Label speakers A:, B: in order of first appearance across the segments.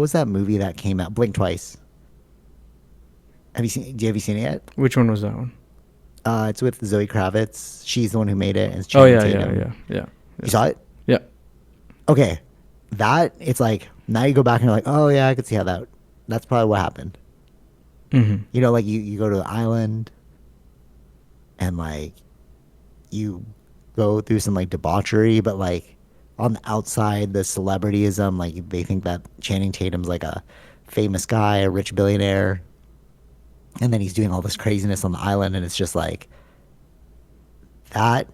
A: was that movie that came out? Blink Twice. Have you seen it yet?
B: Which one was that one?
A: It's with Zoe Kravitz. She's the one who made it, and it's
B: Oh
A: Channing
B: yeah,
A: Tatum. You
B: yeah.
A: saw it?
B: Yeah.
A: Okay. It's like, now you go back and you're like, oh yeah, I could see how that's probably what happened.
B: Mm-hmm.
A: You know, like you go to the island and like you go through some like debauchery, but like on the outside, the celebrityism, like they think that Channing Tatum's like a famous guy, a rich billionaire, and then he's doing all this craziness on the island, and it's just like that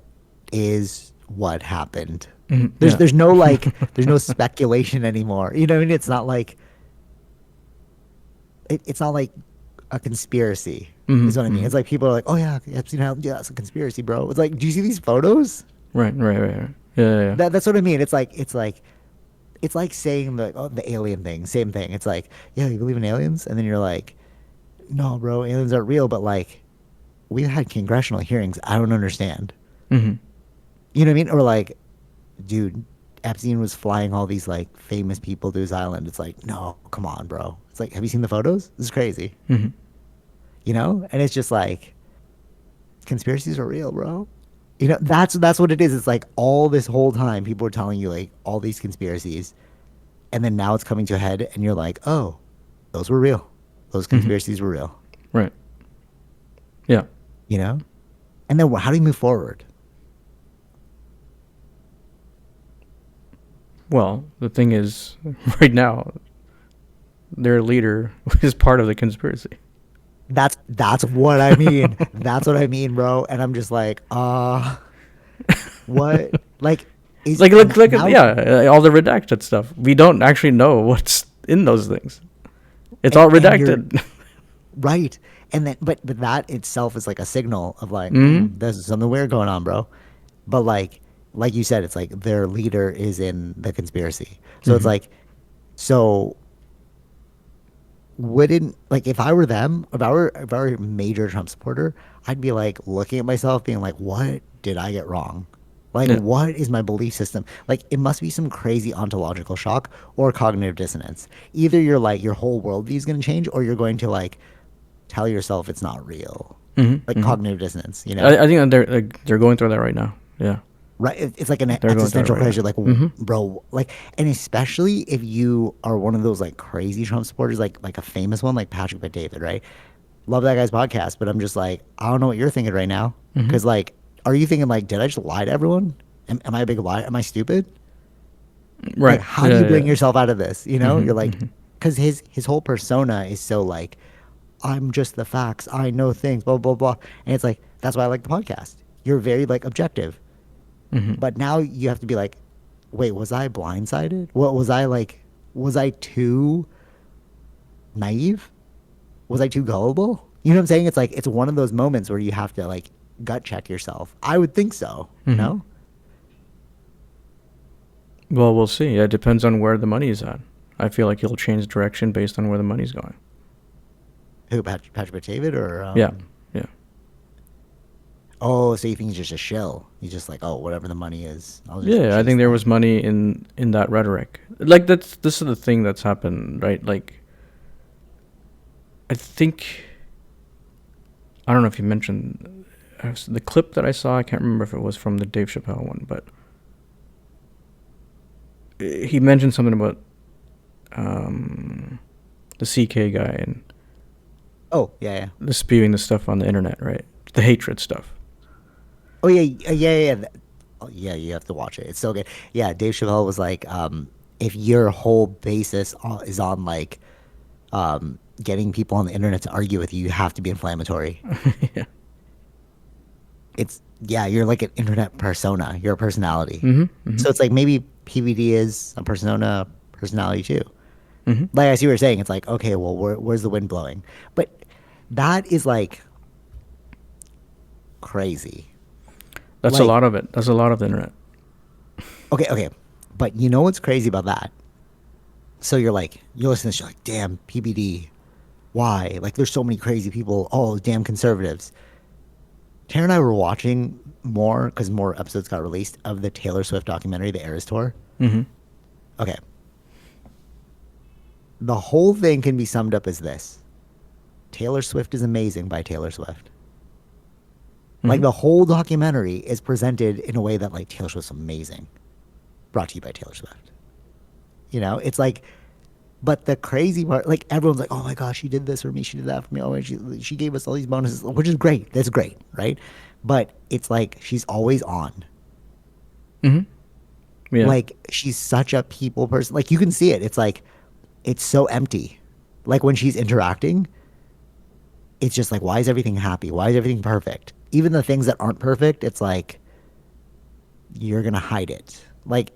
A: is what happened.
B: Mm-hmm.
A: There's
B: Yeah.
A: there's no like there's no speculation anymore. You know what I mean? It's not like a conspiracy. Is what I
B: Mm-hmm.
A: mean.
B: Mm-hmm.
A: It's like people are like, oh yeah, Epstein Island, yeah, it's a conspiracy, bro. It's like, do you see these photos?
B: Right. Yeah.
A: That's what I mean. It's like saying the alien thing. Same thing. It's like, yeah, you believe in aliens, and then you're like, no, bro, aliens aren't real. But like, we've had congressional hearings. I don't understand.
B: Mm-hmm.
A: You know what I mean? Or like, dude, Epstein was flying all these like famous people to his island. It's like, no, come on, bro. It's like, have you seen the photos? This is crazy.
B: Mm-hmm.
A: You know? And it's just like, conspiracies are real, bro. You know, that's what it is. It's like all this whole time people are telling you like all these conspiracies, and then now it's coming to a head, and you're like, oh, those were real. Those
B: Mm-hmm.
A: conspiracies were real.
B: Right. Yeah.
A: You know? And then how do you move forward?
B: Well, the thing is, right now, their leader is part of the conspiracy.
A: That's what I mean. That's what I mean, bro. And I'm just like, what? Like, is
B: Like, look at
A: now?
B: yeah, all the redacted stuff. We don't actually know what's in those things. It's all
A: And you're
B: redacted.
A: right. And then, but that itself is like a signal of like,
B: Mm-hmm.
A: there's something weird going on, bro. But like you said, it's like their leader is in the conspiracy. So it's
B: Mm-hmm.
A: like, so wouldn't like if I were them, if I were a major Trump supporter, I'd be like looking at myself, being like, what did I get wrong? Like,
B: Yeah.
A: what is my belief system? Like, it must be some crazy ontological shock or cognitive dissonance. Either you're like your whole worldview is going to change, or you're going to like tell yourself it's not real.
B: Mm-hmm.
A: Like
B: Mm-hmm.
A: cognitive dissonance, you know?
B: I think that they're going through that right now. Yeah.
A: Right? It's like an
B: They're going through it
A: existential
B: right
A: crisis.
B: now.
A: Like,
B: Mm-hmm.
A: bro, like, and especially if you are one of those like crazy Trump supporters, like a famous one, like Patrick Bet-David, right? Love that guy's podcast, but I'm just like, I don't know what you're thinking right now.
B: Mm-hmm.
A: Because like, are you thinking like, did I just lie to everyone? Am I a big liar? Am I stupid? Like,
B: Right.
A: how do
B: Yeah.
A: you bring
B: Yeah.
A: yourself out of this? You know,
B: Mm-hmm.
A: you're like,
B: Mm-hmm.
A: because his whole persona is so like, I'm just the facts. I know things. Blah blah blah. And it's like that's why I like the podcast. You're very like objective.
B: Mm-hmm.
A: But now you have to be like, wait, was I blindsided? What was I like? Was I too naive? Was I too gullible? You know what I'm saying? It's like it's one of those moments where you have to like gut check yourself. I would think so. You
B: Mm-hmm.
A: know?
B: Well, we'll see. Yeah, it depends on where the money is at. I feel like he'll change direction based on where the money's going.
A: Who, Patrick Bet-David or
B: Yeah. Yeah.
A: Oh, so you think he's just a shill? He's just like, oh, whatever the money is, I'll just
B: Yeah, I
A: chase
B: think there
A: that.
B: was money in that rhetoric. Like this is the thing that's happened, right? Like I think I don't know if you mentioned the clip that I saw. I can't remember if it was from the Dave Chappelle one, but he mentioned something about the CK guy and
A: Oh, yeah.
B: the spewing the stuff on the internet, right? The hatred stuff.
A: Oh, yeah, yeah. Oh, yeah, you have to watch it. It's so good. Yeah, Dave Chappelle was like, if your whole basis is on like getting people on the internet to argue with you, you have to be inflammatory.
B: Yeah.
A: You're like an internet persona. You're a personality.
B: Mm-hmm. Mm-hmm.
A: So it's like maybe PVD is a personality too.
B: Mm-hmm.
A: Like I see what you're saying. It's like, okay, well, where's the wind blowing? But that is like crazy.
B: That's a
A: Like,
B: lot of it. That's a lot of the internet.
A: okay. But you know what's crazy about that? So you're like, you listen to this, you're like, damn, PBD. Why? Like, there's so many crazy people. Oh, damn conservatives. Tara and I were watching more, because more episodes got released, of the Taylor Swift documentary, The Eras Tour.
B: Mm-hmm.
A: Okay. The whole thing can be summed up as this: Taylor Swift is amazing by Taylor Swift. Like
B: Mm-hmm.
A: the whole documentary is presented in a way that like Taylor Swift's amazing, brought to you by Taylor Swift. It's like, but the crazy part, like everyone's like, oh my gosh, she did this for me, she did that for me. Oh, and she gave us all these bonuses, which is great. That's great, right? But it's like she's always on.
B: Mm-hmm. Yeah.
A: Like she's such a people person. Like you can see it. It's like it's so empty. Like when she's interacting, it's just like, why is everything happy? Why is everything perfect? Even the things that aren't perfect, it's like you're gonna hide it. Like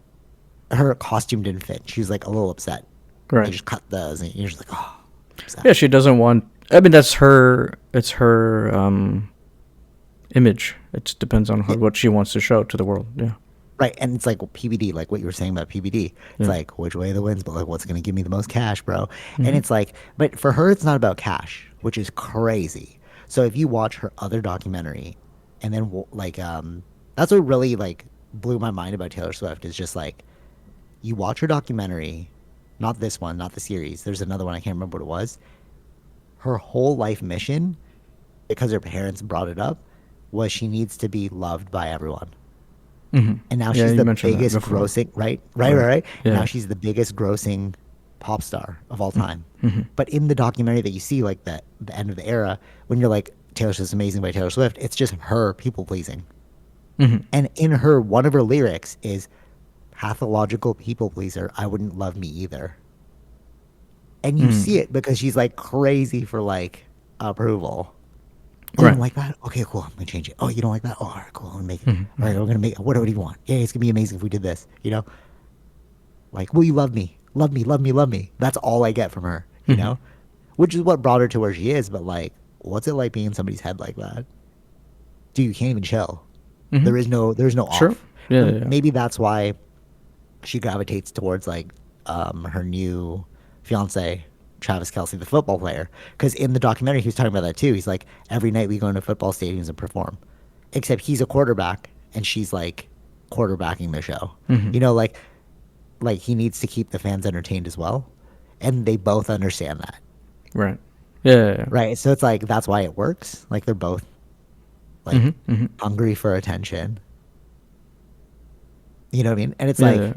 A: her costume didn't fit. She was like a little upset. They
B: Right.
A: just cut those, and you're just like, oh,
B: Yeah,
A: upset.
B: she doesn't want. I mean, that's her. It's her image. It depends on
A: Yeah,
B: what she wants to show to the world. Yeah.
A: right. And it's like PBD, like what you were saying about PBD. It's
B: Yeah.
A: like which way the winds, but like what's gonna give me the most cash, bro? And
B: Mm-hmm.
A: it's like, but for her, it's not about cash, which is crazy. So if you watch her other documentary, and then that's what really like blew my mind about Taylor Swift is just like you watch her documentary, not this one, not the series. There's another one I can't remember what it was. Her whole life mission, because her parents brought it up, was she needs to be loved by everyone.
B: Mm-hmm.
A: And now
B: Yeah,
A: she's
B: you
A: the
B: mentioned that
A: biggest
B: before.
A: grossing, right? Right, right,
B: Right.
A: right. And now
B: Yeah.
A: she's the biggest grossing pop star of all time.
B: Mm-hmm.
A: But in the documentary that you see, like the end of the era, when you're like Taylor Swift's amazing by Taylor Swift, it's just her people pleasing.
B: Mm-hmm.
A: And in her, one of her lyrics is pathological people pleaser. I wouldn't love me either. And you see
B: Mm.
A: it because she's like crazy for like approval. Oh, you
B: Right.
A: don't like that? Okay, cool. I'm gonna change it. Oh, you don't like that? Oh, all right, cool. I'm gonna make it.
B: Mm-hmm.
A: All right, we're gonna make it. What do you want? Yeah, it's gonna be amazing if we did this. Like, will you love me? Love me, love me, love me. That's all I get from her.
B: Mm-hmm.
A: Which is what brought her to where she is. But like, what's it like being in somebody's head like that? Dude, you can't even chill.
B: Mm-hmm.
A: There's no
B: Sure.
A: off.
B: Yeah.
A: And
B: Yeah.
A: maybe that's why she gravitates towards like her new fiance, Travis Kelsey, the football player. Because in the documentary, he was talking about that too. He's like, every night we go into football stadiums and perform, except he's a quarterback and she's like quarterbacking the show.
B: Mm-hmm.
A: Like he needs to keep the fans entertained as well, and they both understand that,
B: Right. Yeah. Yeah. Yeah.
A: right? So it's like that's why it works. Like they're both like
B: Mm-hmm. Mm-hmm.
A: hungry for attention. You know what I mean? And it's
B: Yeah. Yeah.
A: like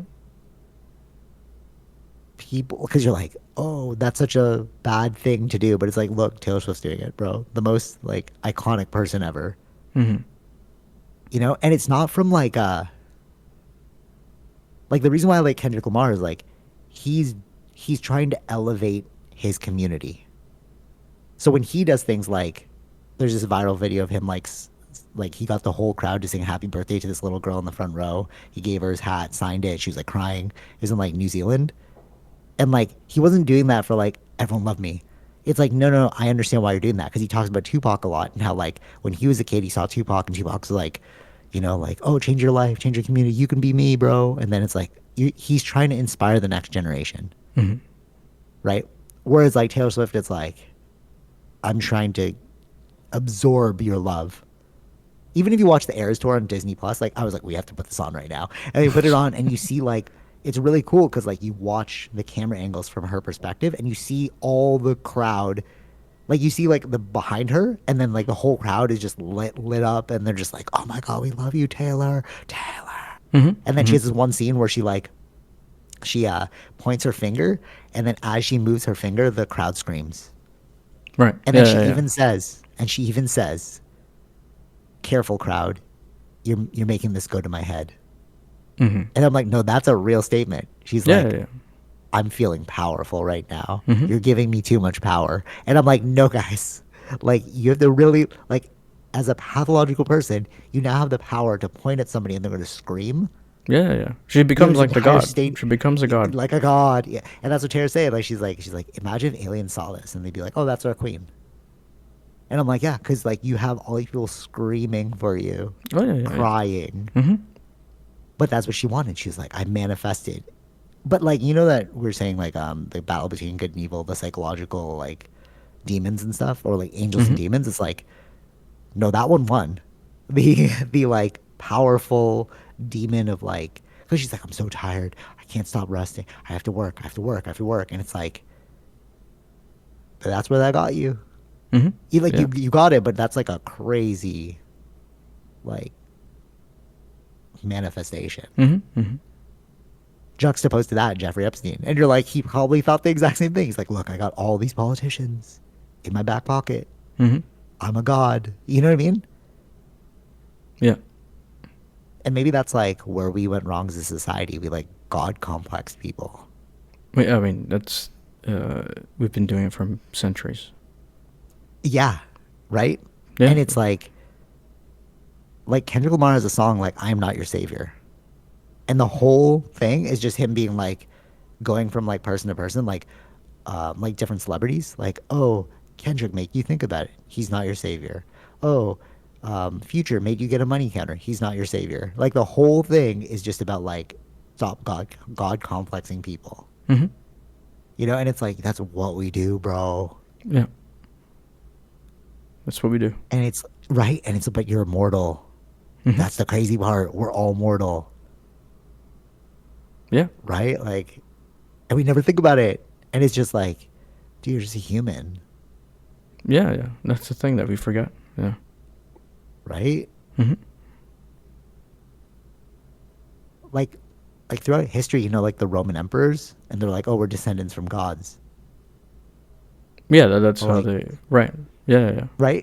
A: people because you're like, oh, that's such a bad thing to do, but it's like, look, Taylor Swift's doing it, bro. The most like iconic person ever.
B: Mm-hmm.
A: And it's not from like the reason why I like Kendrick Lamar is like he's he's trying to elevate his community. So when he does things like there's this viral video of him like he got the whole crowd to sing happy birthday to this little girl in the front row. He gave her his hat, signed it. She was like crying. It was in like New Zealand. And like he wasn't doing that for like everyone loved me. It's like no, I understand why you're doing that because he talks about Tupac a lot and how like when he was a kid he saw Tupac and Tupac's like, like oh change your life, change your community, you can be me, bro. And then it's like he's trying to inspire the next generation,
B: Mm-hmm.
A: right? Whereas like Taylor Swift, it's like I'm trying to absorb your love. Even if you watch the Eras tour on Disney Plus, like I was like, we have to put this on right now, and you put it on, and you see like it's really cool because like you watch the camera angles from her perspective, and you see all the crowd, like you see like the behind her, and then like the whole crowd is just lit up, and they're just like, oh my god, we love you, Taylor, Taylor. And
B: Mm-hmm.
A: then she
B: Mm-hmm.
A: has this one scene where she points her finger, and then as she moves her finger, the crowd screams,
B: Right.
A: and then
B: Yeah. Yeah.
A: she even says, careful crowd, you're making this go to my head.
B: Yeah. Mm-hmm.
A: And I'm like, no, that's a real statement. She's
B: Yeah.
A: like,
B: Yeah.
A: I'm feeling powerful right now.
B: Mm-hmm.
A: You're giving me too much power. And I'm like, no, guys, like you have to really like, as a pathological person, you now have the power to point at somebody and they're going to scream.
B: Yeah. Yeah. She
A: You have
B: becomes
A: this
B: like the
A: entire
B: god.
A: state
B: She becomes a god.
A: like a god. Yeah. And that's what Tara's saying. Like she's like, imagine if aliens saw this and they'd be like, oh, that's our queen. And I'm like, yeah, because like you have all these people screaming for you,
B: Oh yeah. Yeah. Yeah.
A: crying.
B: Mm-hmm.
A: But that's what she wanted. She was like, I manifested. But like that we are saying like the battle between good and evil, the psychological like demons and stuff, or like angels and
B: Mm-hmm.
A: demons. It's like no, that one won. The like powerful demon of like because she's like I'm so tired, I can't stop resting, I have to work, I have to work, I have to work, and it's like That's where that got you.
B: Mm-hmm.
A: You like
B: Yeah.
A: you got it, but that's like a crazy like manifestation.
B: Mm-hmm. Mm-hmm.
A: Juxtaposed to that, Jeffrey Epstein, and you're like, he probably thought the exact same thing. He's like, look, I got all these politicians in my back pocket.
B: Mm-hmm.
A: I'm a god. You know what I mean?
B: Yeah.
A: And maybe that's like where we went wrong as a society. We like god complex people.
B: I mean, that's we've been doing it for centuries.
A: Yeah, right.
B: Yeah.
A: And it's like Kendrick Lamar has a song like "I'm Not Your Savior," and the whole thing is just him being like going from like person to person, like different celebrities, like, oh, Kendrick make you think about it, he's not your savior. Oh, Future made you get a money counter, he's not your savior. Like the whole thing is just about like stop god complexing people,
B: Mm-hmm.
A: you know. And it's like that's what we do, bro.
B: Yeah. That's what we do.
A: And it's right, and it's but you're immortal.
B: Mm-hmm.
A: That's the crazy part, we're all mortal,
B: Yeah.
A: right? Like, and we never think about it. And it's just like, dude, you're just a human,
B: Yeah. Yeah. That's the thing that we forgot. Yeah.
A: right?
B: Mm-hmm.
A: Like, like throughout history, you know, like the Roman emperors, and they're like, oh, we're descendants from gods,
B: Yeah. That's
A: or
B: how
A: like,
B: they. Right. Yeah. Yeah. Yeah.
A: right?